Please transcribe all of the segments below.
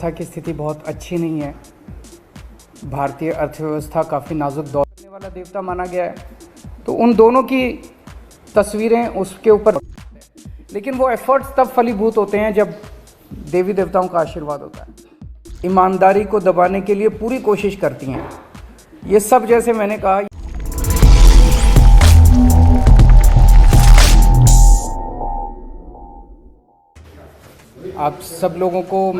अर्थव्यवस्था की स्थिति बहुत अच्छी नहीं है। भारतीय अर्थव्यवस्था काफ़ी नाजुक दौर करने वाला देवता माना गया है, तो उन दोनों की तस्वीरें उसके ऊपर, लेकिन वो एफर्ट्स तब फलीभूत होते हैं जब देवी देवताओं का आशीर्वाद होता है। ईमानदारी को दबाने के लिए पूरी कोशिश करती हैं। ये सब, जैसे मैंने कहा, आप सब लोगों को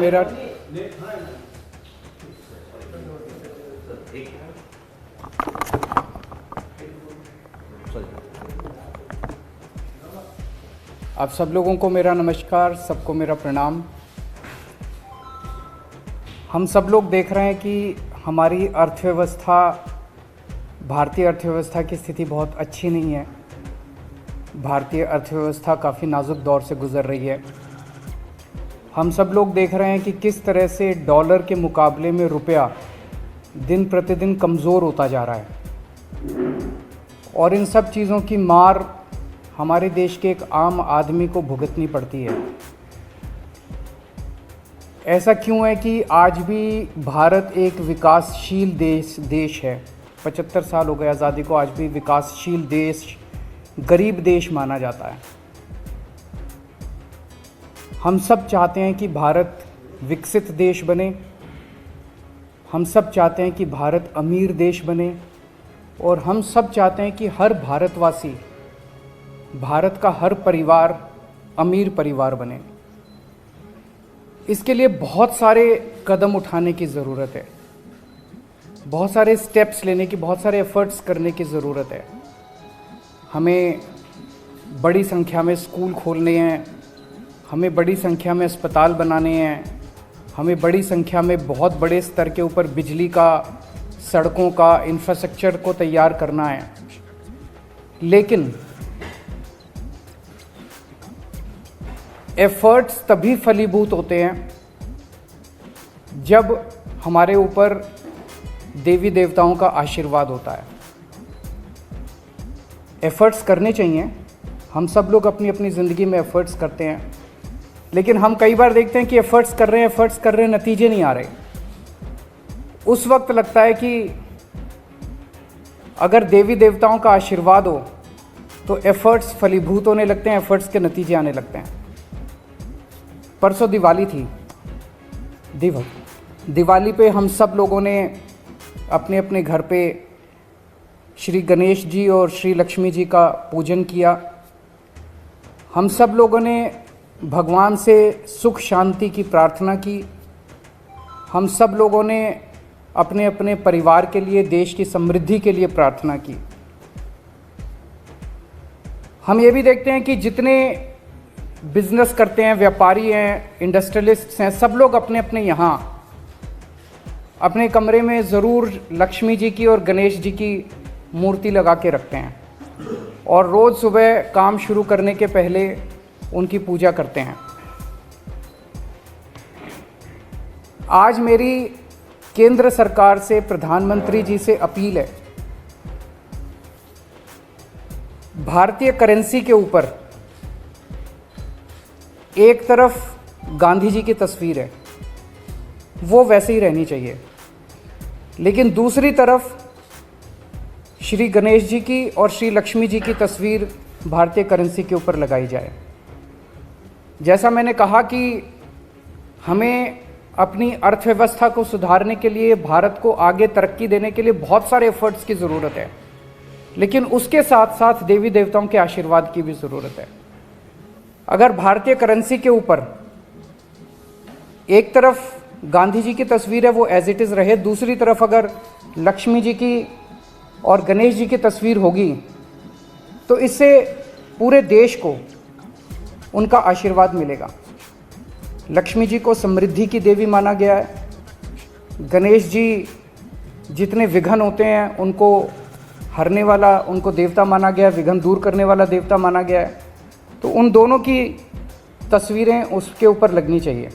मेरा नमस्कार, सबको मेरा प्रणाम। हम सब लोग देख रहे हैं कि हमारी अर्थव्यवस्था, भारतीय अर्थव्यवस्था की स्थिति बहुत अच्छी नहीं है। भारतीय अर्थव्यवस्था काफ़ी नाजुक दौर से गुज़र रही है। हम सब लोग देख रहे हैं कि किस तरह से डॉलर के मुकाबले में रुपया दिन प्रतिदिन कमज़ोर होता जा रहा है, और इन सब चीज़ों की मार हमारे देश के एक आम आदमी को भुगतनी पड़ती है। ऐसा क्यों है कि आज भी भारत एक विकासशील देश है। 75 साल हो गए आज़ादी को, आज भी विकासशील देश, गरीब देश माना जाता है। हम सब चाहते हैं कि भारत विकसित देश बने, हम सब चाहते हैं कि भारत अमीर देश बने, और हम सब चाहते हैं कि हर भारतवासी, भारत का हर परिवार अमीर परिवार बने। इसके लिए बहुत सारे कदम उठाने की ज़रूरत है, बहुत सारे स्टेप्स लेने की, बहुत सारे एफर्ट्स करने की ज़रूरत है। हमें बड़ी संख्या में स्कूल खोलने हैं, हमें बड़ी संख्या में अस्पताल बनाने हैं, हमें बड़ी संख्या में बहुत बड़े स्तर के ऊपर बिजली का, सड़कों का, इंफ्रास्ट्रक्चर को तैयार करना है। लेकिन एफर्ट्स तभी फलीभूत होते हैं जब हमारे ऊपर देवी देवताओं का आशीर्वाद होता है। एफर्ट्स करने चाहिए, हम सब लोग अपनी अपनी ज़िंदगी में एफर्ट्स करते हैं, लेकिन हम कई बार देखते हैं कि एफर्ट्स कर रहे हैं, नतीजे नहीं आ रहे। उस वक्त लगता है कि अगर देवी देवताओं का आशीर्वाद हो तो एफर्ट्स फलीभूत होने लगते हैं, एफर्ट्स के नतीजे आने लगते हैं। परसों दिवाली थी। दिवाली पे हम सब लोगों ने अपने अपने घर पे श्री गणेश जी और श्री लक्ष्मी जी का पूजन किया। हम सब लोगों ने भगवान से सुख शांति की प्रार्थना की। हम सब लोगों ने अपने अपने परिवार के लिए, देश की समृद्धि के लिए प्रार्थना की। हम ये भी देखते हैं कि जितने बिजनेस करते हैं, व्यापारी हैं, इंडस्ट्रियलिस्ट्स हैं, सब लोग अपने अपने यहाँ अपने कमरे में ज़रूर लक्ष्मी जी की और गणेश जी की मूर्ति लगा के रखते हैं, और रोज़ सुबह काम शुरू करने के पहले उनकी पूजा करते हैं। आज मेरी केंद्र सरकार से, प्रधानमंत्री जी से अपील है, भारतीय करेंसी के ऊपर एक तरफ गांधी जी की तस्वीर है, वो वैसे ही रहनी चाहिए, लेकिन दूसरी तरफ श्री गणेश जी की और श्री लक्ष्मी जी की तस्वीर भारतीय करेंसी के ऊपर लगाई जाए। जैसा मैंने कहा कि हमें अपनी अर्थव्यवस्था को सुधारने के लिए, भारत को आगे तरक्की देने के लिए बहुत सारे एफर्ट्स की ज़रूरत है, लेकिन उसके साथ साथ देवी देवताओं के आशीर्वाद की भी ज़रूरत है। अगर भारतीय करेंसी के ऊपर एक तरफ गांधी जी की तस्वीर है, वो एज इट इज़ रहे, दूसरी तरफ अगर लक्ष्मी जी की और गणेश जी की तस्वीर होगी, तो इससे पूरे देश को उनका आशीर्वाद मिलेगा। लक्ष्मी जी को समृद्धि की देवी माना गया है। गणेश जी जितने विघ्न होते हैं उनको हरने वाला, उनको देवता माना गया है, विघ्न दूर करने वाला देवता माना गया है। तो उन दोनों की तस्वीरें उसके ऊपर लगनी चाहिए।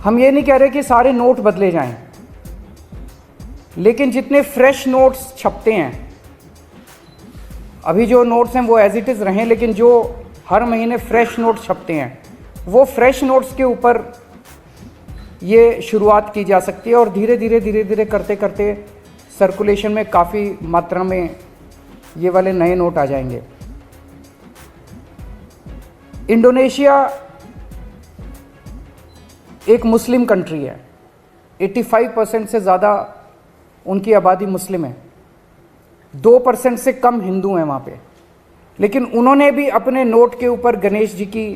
हम ये नहीं कह रहे कि सारे नोट बदले जाएं, लेकिन जितने फ्रेश नोट्स छपते हैं, अभी जो नोट्स हैं वो एज इट इज़ रहें, लेकिन जो हर महीने फ्रेश नोट्स छपते हैं, वो फ्रेश नोट्स के ऊपर ये शुरुआत की जा सकती है और धीरे धीरे करते करते सर्कुलेशन में काफ़ी मात्रा में ये वाले नए नोट आ जाएंगे। इंडोनेशिया एक मुस्लिम कंट्री है, 85% से ज़्यादा उनकी आबादी मुस्लिम है, 2% से कम हिंदू हैं वहाँ पे, लेकिन उन्होंने भी अपने नोट के ऊपर गणेश जी की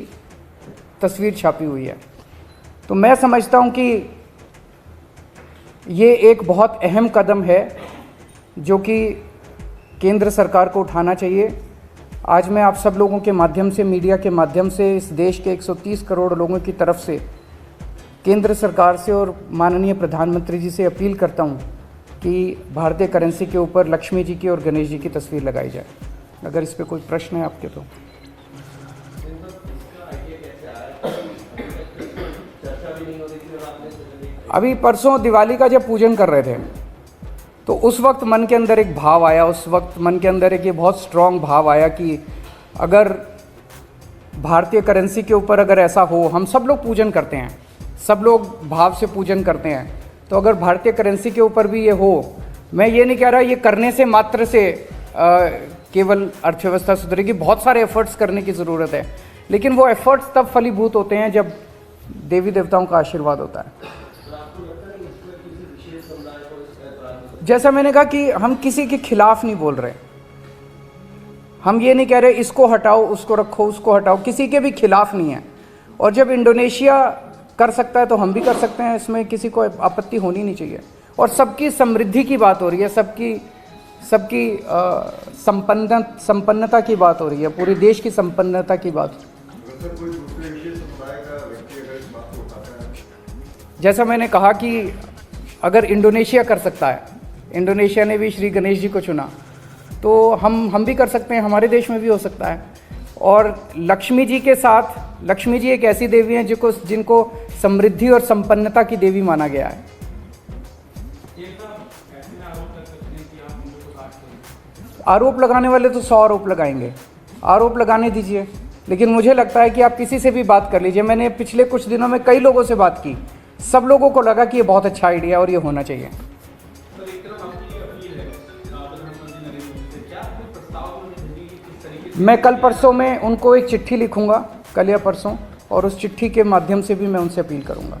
तस्वीर छापी हुई है। तो मैं समझता हूँ कि ये एक बहुत अहम कदम है जो कि केंद्र सरकार को उठाना चाहिए। आज मैं आप सब लोगों के माध्यम से, मीडिया के माध्यम से, इस देश के 130 करोड़ लोगों की तरफ से केंद्र सरकार से और माननीय प्रधानमंत्री जी से अपील करता हूँ कि भारतीय करेंसी के ऊपर लक्ष्मी जी की और गणेश जी की तस्वीर लगाई जाए। अगर इस पे कोई प्रश्न है आपके तो। अभी परसों दिवाली का जब पूजन कर रहे थे तो उस वक्त मन के अंदर एक भाव आया, उस वक्त मन के अंदर एक ये बहुत स्ट्रॉन्ग भाव आया कि अगर भारतीय करेंसी के ऊपर अगर ऐसा हो, हम सब लोग पूजन करते हैं, सब लोग भाव से पूजन करते हैं, तो अगर भारतीय करेंसी के ऊपर भी ये हो, मैं ये नहीं कह रहा ये करने से मात्र से केवल अर्थव्यवस्था सुधरेगी, बहुत सारे एफर्ट्स करने की ज़रूरत है, लेकिन वो एफर्ट्स तब फलीभूत होते हैं जब देवी देवताओं का आशीर्वाद होता है। जैसा मैंने कहा कि हम किसी के खिलाफ नहीं बोल रहे, हम ये नहीं कह रहे इसको हटाओ, उसको रखो, उसको हटाओ, किसी के भी खिलाफ नहीं है। और जब इंडोनेशिया कर सकता है तो हम भी कर सकते हैं, इसमें किसी को आपत्ति होनी नहीं चाहिए। और सबकी समृद्धि की बात हो रही है, सबकी संपन्नता की बात हो रही है, पूरे देश की संपन्नता की बात। जैसा मैंने कहा कि अगर इंडोनेशिया कर सकता है, इंडोनेशिया ने भी श्री गणेश जी को चुना, तो हम भी कर सकते हैं, हमारे देश में भी हो सकता है। और लक्ष्मी जी के साथ, लक्ष्मी जी एक ऐसी देवी हैं जिनको समृद्धि और संपन्नता की देवी माना गया है। आरोप लगाने वाले तो 100 आरोप लगाएंगे, आरोप लगाने दीजिए, लेकिन मुझे लगता है कि आप किसी से भी बात कर लीजिए। मैंने पिछले कुछ दिनों में कई लोगों से बात की, सब लोगों को लगा कि ये बहुत अच्छा आइडिया है और ये होना चाहिए। मैं कल परसों में उनको एक चिट्ठी लिखूंगा, कल या परसों, और उस चिट्ठी के माध्यम से भी मैं उनसे अपील करूंगा।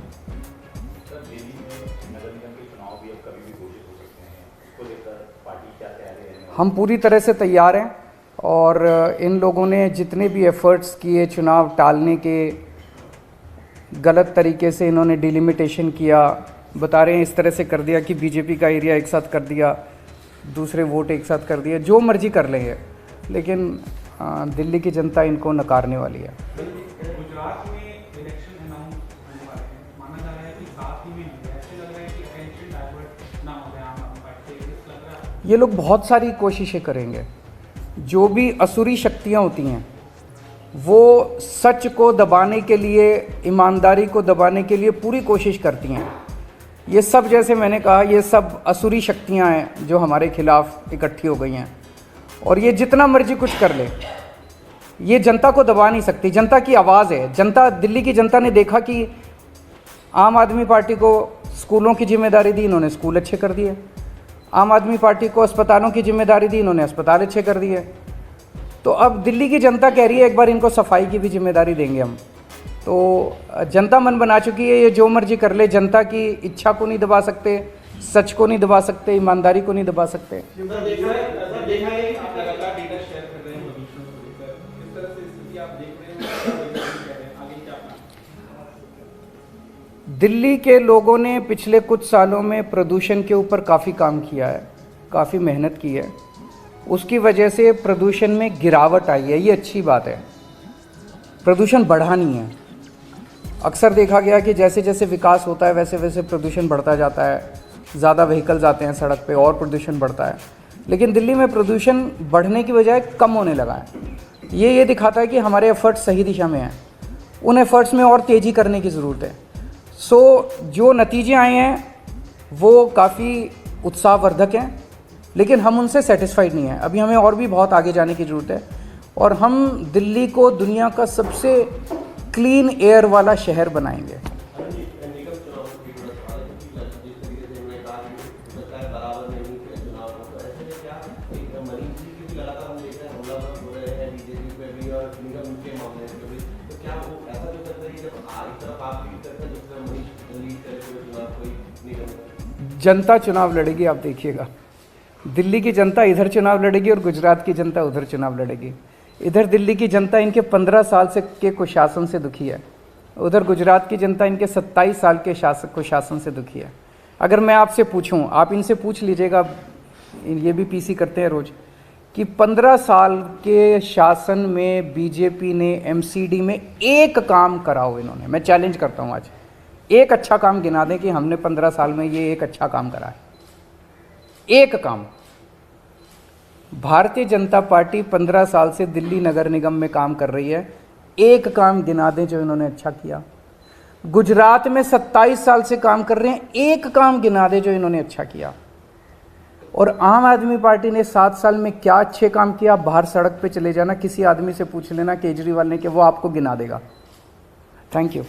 हम पूरी तरह से तैयार हैं और इन लोगों ने जितने भी एफर्ट्स किए चुनाव टालने के, गलत तरीके से इन्होंने डिलिमिटेशन किया, बता रहे हैं इस तरह से कर दिया कि बीजेपी का एरिया एक साथ कर दिया, दूसरे वोट एक साथ कर दिए, जो मर्जी कर लेंगे, लेकिन दिल्ली की जनता इनको नकारने वाली है। गुजरात में इलेक्शन अनाउंस होने वाले हैं, माना जा रहा है कि साथ ही में ऐसे लग रहा है कि अटेंशन डाइवर्ट ना हो जाए आम आदमी पार्टी से, लग रहा है। ये लोग बहुत सारी कोशिशें करेंगे, जो भी असुरी शक्तियाँ होती हैं वो सच को दबाने के लिए, ईमानदारी को दबाने के लिए पूरी कोशिश करती हैं। ये सब, जैसे मैंने कहा, ये सब असुरी शक्तियाँ हैं जो हमारे खिलाफ इकट्ठी हो गई हैं, और ये जितना मर्जी कुछ कर ले, ये जनता को दबा नहीं सकती। जनता की आवाज़ है, जनता, दिल्ली की जनता ने देखा कि आम आदमी पार्टी को स्कूलों की जिम्मेदारी दी, इन्होंने स्कूल अच्छे कर दिए। आम आदमी पार्टी को अस्पतालों की जिम्मेदारी दी, इन्होंने अस्पताल अच्छे कर दिए। तो अब दिल्ली की जनता कह रही है एक बार इनको सफाई की भी जिम्मेदारी देंगे हम। तो जनता मन बना चुकी है, ये जो मर्जी कर ले, जनता की इच्छा को नहीं दबा सकते, सच को नहीं दबा सकते, ईमानदारी को नहीं दबा सकते। दिल्ली के लोगों ने पिछले कुछ सालों में प्रदूषण के ऊपर काफ़ी काम किया है, काफ़ी मेहनत की है, उसकी वजह से प्रदूषण में गिरावट आई है, ये अच्छी बात है। प्रदूषण बढ़ा नहीं है। अक्सर देखा गया कि जैसे जैसे विकास होता है वैसे वैसे प्रदूषण बढ़ता जाता है, ज़्यादा व्हीकल्स आते हैं सड़क पे और प्रदूषण बढ़ता है, लेकिन दिल्ली में प्रदूषण बढ़ने की बजाय कम होने लगा है। ये दिखाता है कि हमारे एफर्ट्स सही दिशा में हैं, उन एफर्ट्स में और तेज़ी करने की ज़रूरत है। जो नतीजे आए हैं वो काफ़ी उत्साहवर्धक हैं, लेकिन हम उनसे सेटिस्फाइड नहीं हैं। अभी हमें और भी बहुत आगे जाने की ज़रूरत है, और हम दिल्ली को दुनिया का सबसे क्लीन एयर वाला शहर बनाएंगे। जनता चुनाव लड़ेगी, आप देखिएगा। दिल्ली की जनता इधर चुनाव लड़ेगी और गुजरात की जनता उधर चुनाव लड़ेगी। इधर दिल्ली की जनता इनके 15 साल से के कुशासन से दुखी है, उधर गुजरात की जनता इनके 27 साल के कुशासन से दुखी है। अगर मैं आपसे पूछूं, आप इनसे पूछ लीजिएगा, ये भी पीसी करते हैं रोज, कि 15 साल के शासन में बीजेपी ने एमसीडी में एक काम कराओ इन्होंने, मैं चैलेंज करता हूं आज, एक अच्छा काम गिना दें कि हमने 15 साल में ये एक अच्छा काम करा है, एक काम। भारतीय जनता पार्टी 15 साल से दिल्ली नगर निगम में काम कर रही है, एक काम गिना दें जो इन्होंने अच्छा किया। गुजरात में 27 साल से काम कर रहे हैं, एक काम गिना दें जो इन्होंने अच्छा किया। और आम आदमी पार्टी ने 7 साल में क्या अच्छे काम किया, बाहर सड़क पे चले जाना, किसी आदमी से पूछ लेना केजरीवाल ने, कि वो आपको गिना देगा। Thank you.